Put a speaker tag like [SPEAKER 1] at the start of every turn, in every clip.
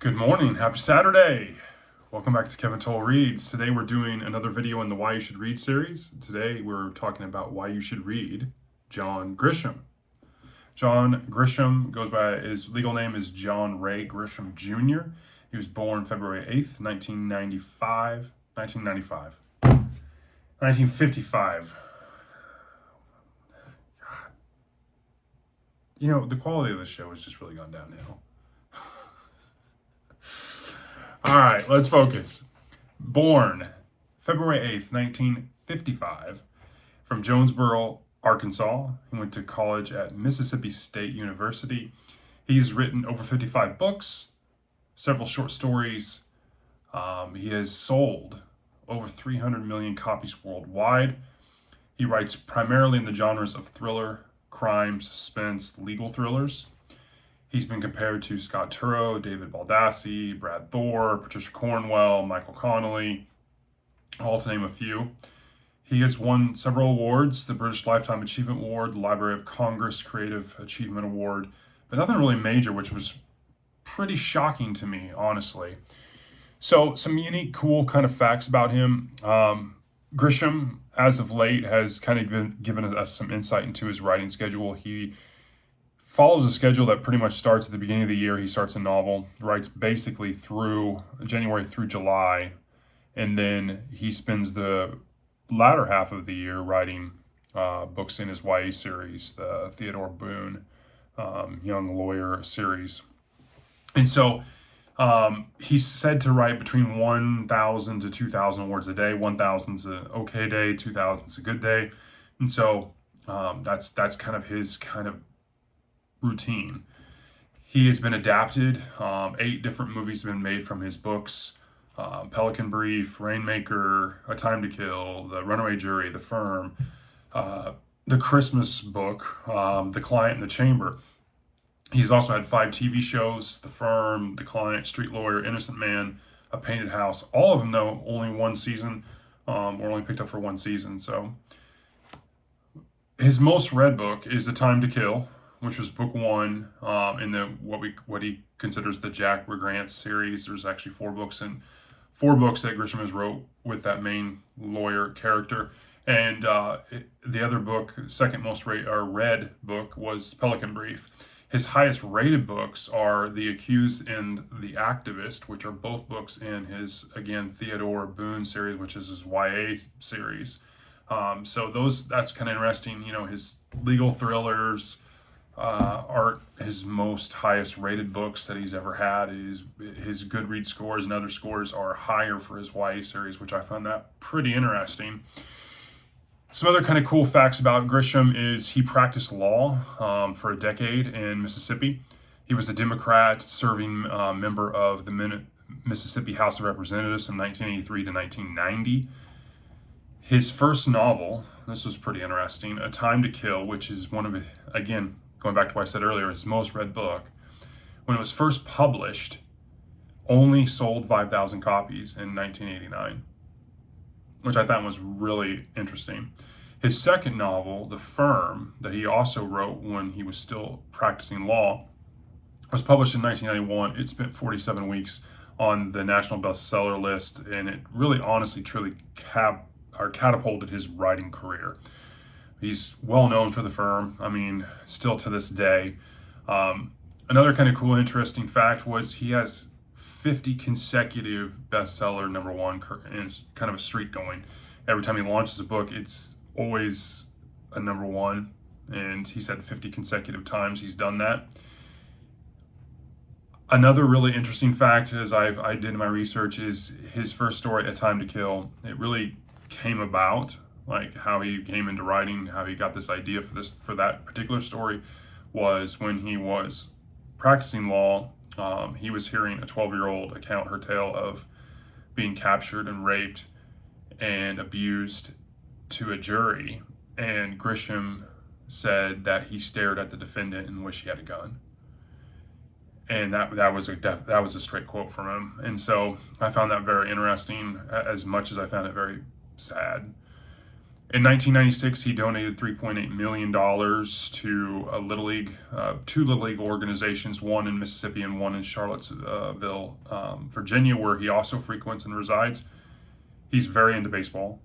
[SPEAKER 1] Good morning. Happy Saturday. Welcome back to Kevin Toll Reads. Today we're doing another video in the Why You Should Read series. Today we're talking about why you should read John Grisham. John Grisham goes by, his legal name is John Ray Grisham Jr. He was born February 8th, 1955. God. You know, the quality of this show has just really gone downhill. All right, let's focus. Born February 8th, 1955, from Jonesboro, Arkansas. He went to college at Mississippi State University. He's written over 55 books, several short stories. He has sold over 300 million copies worldwide. He writes primarily in the genres of thriller, crime, suspense, legal thrillers. He's been compared to Scott Turow, David Baldassi, Brad Thor, Patricia Cornwell, Michael Connelly, all to name a few. He has won several awards, the British Lifetime Achievement Award, the Library of Congress Creative Achievement Award, but nothing really major, which was pretty shocking to me, honestly. So some unique, cool kind of facts about him. Grisham, as of late, has kind of given us some insight into his writing schedule. He follows a schedule that pretty much starts at the beginning of the year. He starts a novel, writes basically through January through July, and then he spends the latter half of the year writing books in his YA series, the Theodore Boone Young Lawyer series. And so he's said to write between 1,000 to 2,000 words a day. 1,000's an okay day, 2,000's a good day. And so that's kind of his kind of routine. He has been adapted. 8 different movies have been made from his books. Pelican Brief, Rainmaker, A Time to Kill, The Runaway Jury, The Firm, The Christmas Book, The Client in the Chamber. He's also had 5 TV shows, The Firm, The Client, Street Lawyer, Innocent Man, A Painted House. All of them, though, only one season, or only picked up for one season. So his most read book is A Time to Kill, which was book 1 in the what he considers the Jack Grant series. There's actually 4 books that Grisham has wrote with that main lawyer character. And the other book, second most read book, was Pelican Brief. His highest rated books are The Accused and The Activist, which are both books in his, again, Theodore Boone series, which is his YA series. So that's kind of interesting. You know, his legal thrillers are his most highest rated books that he's ever had. His Goodreads scores and other scores are higher for his YA series, which I found that pretty interesting. Some other kind of cool facts about Grisham is he practiced law for a decade in Mississippi. He was a Democrat serving member of the Mississippi House of Representatives from 1983 to 1990. His first novel, this was pretty interesting, A Time to Kill, which is one of, again, going back to what I said earlier, his most read book, when it was first published, only sold 5,000 copies in 1989, which I thought was really interesting. His second novel, The Firm, that he also wrote when he was still practicing law, was published in 1991. It spent 47 weeks on the national bestseller list, and it really, honestly, truly catapulted his writing career. He's well known for The Firm. I mean, still to this day. Another kind of cool, interesting fact was he has 50 consecutive bestseller number 1, and kind of a streak going. Every time he launches a book, it's always a number 1, and he said 50 consecutive times he's done that. Another really interesting fact, as I did in my research, is his first story, A Time to Kill. It really came about, like how he came into writing, how he got this idea for that particular story, was when he was practicing law. He was hearing a 12-year-old account her tale of being captured and raped and abused to a jury, and Grisham said that he stared at the defendant and wished he had a gun. And that was a straight quote from him. And so I found that very interesting, as much as I found it very sad. In 1996, he donated $3.8 million to a Little League, two Little League organizations, one in Mississippi and one in Charlottesville, Virginia, where he also frequents and resides. He's very into baseball.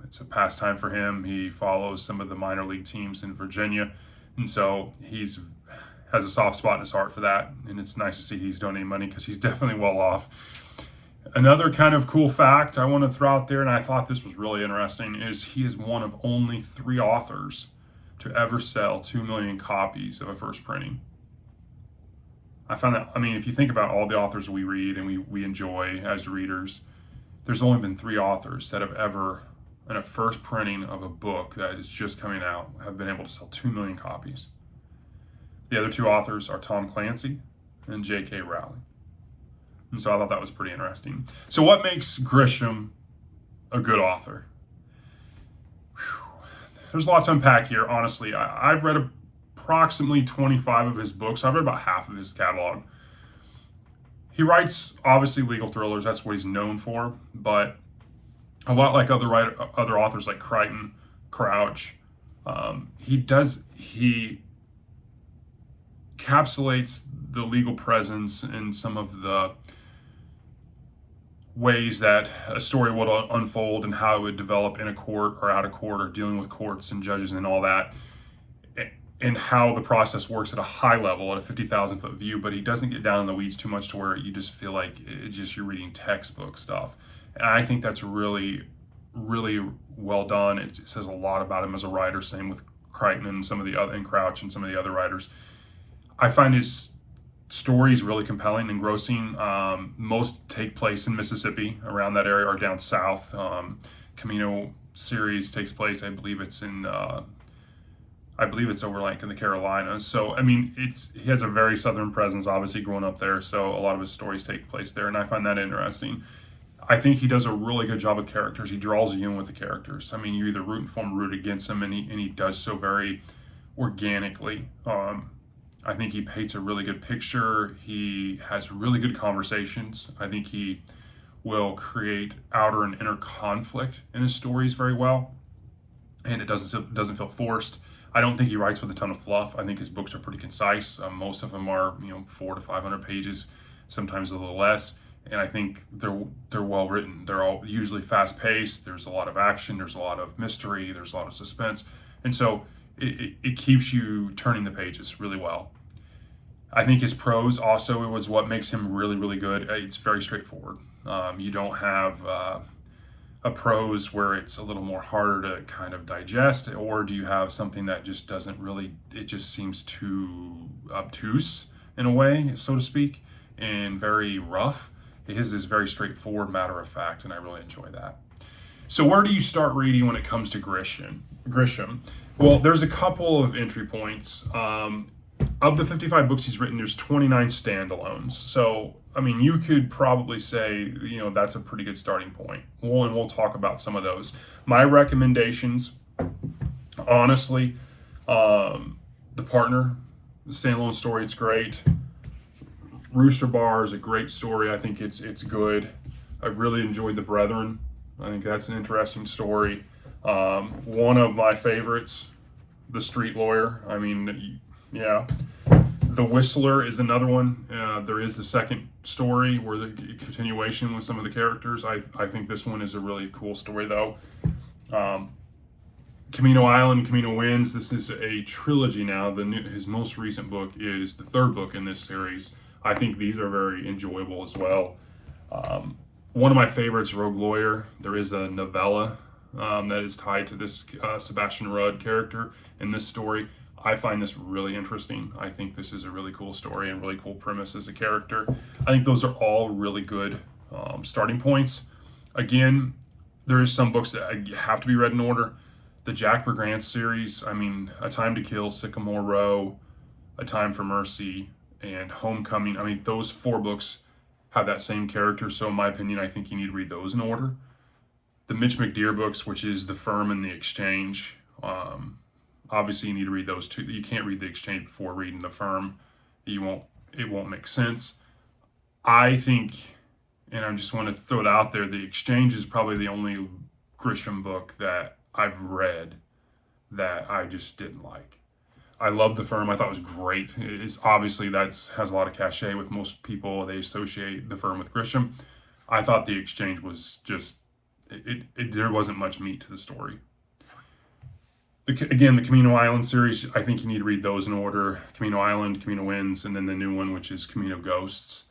[SPEAKER 1] It's a pastime for him. He follows some of the minor league teams in Virginia, and so he's has a soft spot in his heart for that. And it's nice to see he's donating money because he's definitely well off. Another kind of cool fact I want to throw out there, and I thought this was really interesting, is he is one of only 3 authors to ever sell 2 million copies of a first printing. I found that, I mean, if you think about all the authors we read and we enjoy as readers, there's only been 3 authors that have ever, in a first printing of a book that is just coming out, have been able to sell 2 million copies. The other 2 authors are Tom Clancy and J.K. Rowling. And so I thought that was pretty interesting. So what makes Grisham a good author? Whew. There's lots to unpack here, honestly. I've read approximately 25 of his books. I've read about half of his catalog. He writes, obviously, legal thrillers. That's what he's known for. But a lot like other authors like Crichton, Crouch, he encapsulates the legal presence in some of the ways that a story would unfold and how it would develop in a court or out of court or dealing with courts and judges and all that, and how the process works at a high level, at a 50,000 foot view. But he doesn't get down in the weeds too much to where you just feel like you're reading textbook stuff. And I think that's really, really well done. It says a lot about him as a writer. Same with Crichton and some of the other, and Crouch and some of the other writers. I find his stories really compelling, engrossing. Most take place in Mississippi, around that area, or down south. Camino series takes place, I believe it's over like in the Carolinas. So I mean, he has a very southern presence, obviously growing up there. So a lot of his stories take place there, and I find that interesting. I think he does a really good job with characters. He draws you in with the characters. I mean, you're either rooting for him, root against him, and he does so very organically. I think he paints a really good picture. He has really good conversations. I think he will create outer and inner conflict in his stories very well, and it doesn't feel forced. I don't think he writes with a ton of fluff. I think his books are pretty concise. Most of them are 400 to 500 pages, sometimes a little less. And I think they're well written. They're all usually fast paced. There's a lot of action. There's a lot of mystery. There's a lot of suspense, and so it keeps you turning the pages really well. I think his prose also was what makes him really, really good. It's very straightforward. You don't have a prose where it's a little more harder to kind of digest, or do you have something that just doesn't really, it just seems too obtuse in a way, so to speak, and very rough. His is very straightforward, matter of fact, and I really enjoy that. So where do you start reading when it comes to Grisham? Well, there's a couple of entry points. Of the 55 books he's written, there's 29 standalones. So, I mean, you could probably say, that's a pretty good starting point. And we'll talk about some of those. My recommendations, honestly, The Partner, the standalone story, it's great. Rooster Bar is a great story. I think it's good. I really enjoyed The Brethren. I think that's an interesting story. One of my favorites, The Street Lawyer. I mean, yeah. The Whistler is another one. There is the second story where the continuation with some of the characters. I think this one is a really cool story, though. Camino Island, Camino Winds. This is a trilogy now. His most recent book is the 3rd book in this series. I think these are very enjoyable as well. One of my favorites, Rogue Lawyer. There is a novella that is tied to this Sebastian Rudd character in this story. I find this really interesting. I think this is a really cool story and really cool premise as a character. I think those are all really good starting points. Again, there is some books that have to be read in order. The Jack Brigance series, I mean, A Time to Kill, Sycamore Row, A Time for Mercy, and Homecoming. I mean, those 4 books have that same character. So in my opinion, I think you need to read those in order. The Mitch McDeere books, which is The Firm and The Exchange, obviously you need to read those 2. You can't read The Exchange before reading The Firm. It won't make sense. I think, and I just want to throw it out there, The Exchange is probably the only Grisham book that I've read that I just didn't like. I love the firm. I thought it was great. It's obviously has a lot of cachet with most people. They associate the firm with Grisham. I thought the exchange was just there wasn't much meat to the story. Again, the Camino Island series, I think you need to read those in order. Camino Island, Camino Winds, and then the new one, which is Camino Ghosts.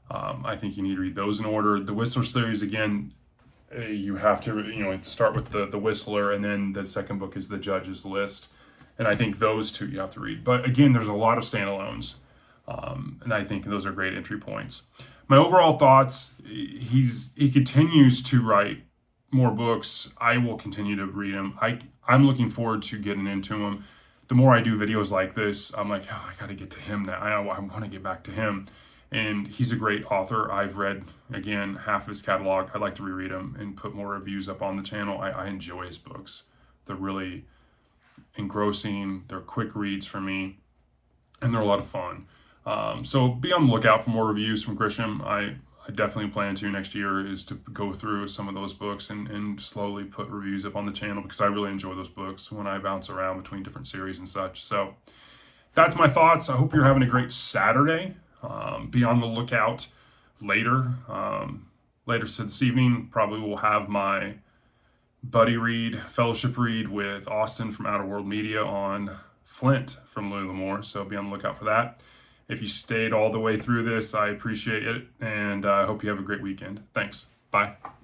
[SPEAKER 1] I think you need to read those in order. The Whistler series, again, you have to start with the Whistler, and then the second book is the Judge's List. And I think those two you have to read. But again, there's a lot of standalones. And I think those are great entry points. My overall thoughts, he continues to write more books. I will continue to read him. I'm looking forward to getting into him. The more I do videos like this, I'm like, oh, I got to get to him now. I want to get back to him. And he's a great author. I've read, again, half of his catalog. I'd like to reread him and put more reviews up on the channel. I enjoy his books. They're really engrossing. They're quick reads for me, and they're a lot of fun. So be on the lookout for more reviews from Grisham. I definitely plan to next year is to go through some of those books and slowly put reviews up on the channel, because I really enjoy those books when I bounce around between different series and such. So that's my thoughts. I hope you're having a great Saturday. Be on the lookout later. Later this evening, probably will have my buddy read, fellowship read with Austin from Outer World Media on Flint from Louis L'Amour. So be on the lookout for that. If you stayed all the way through this, I appreciate it, and I hope you have a great weekend. Thanks. Bye.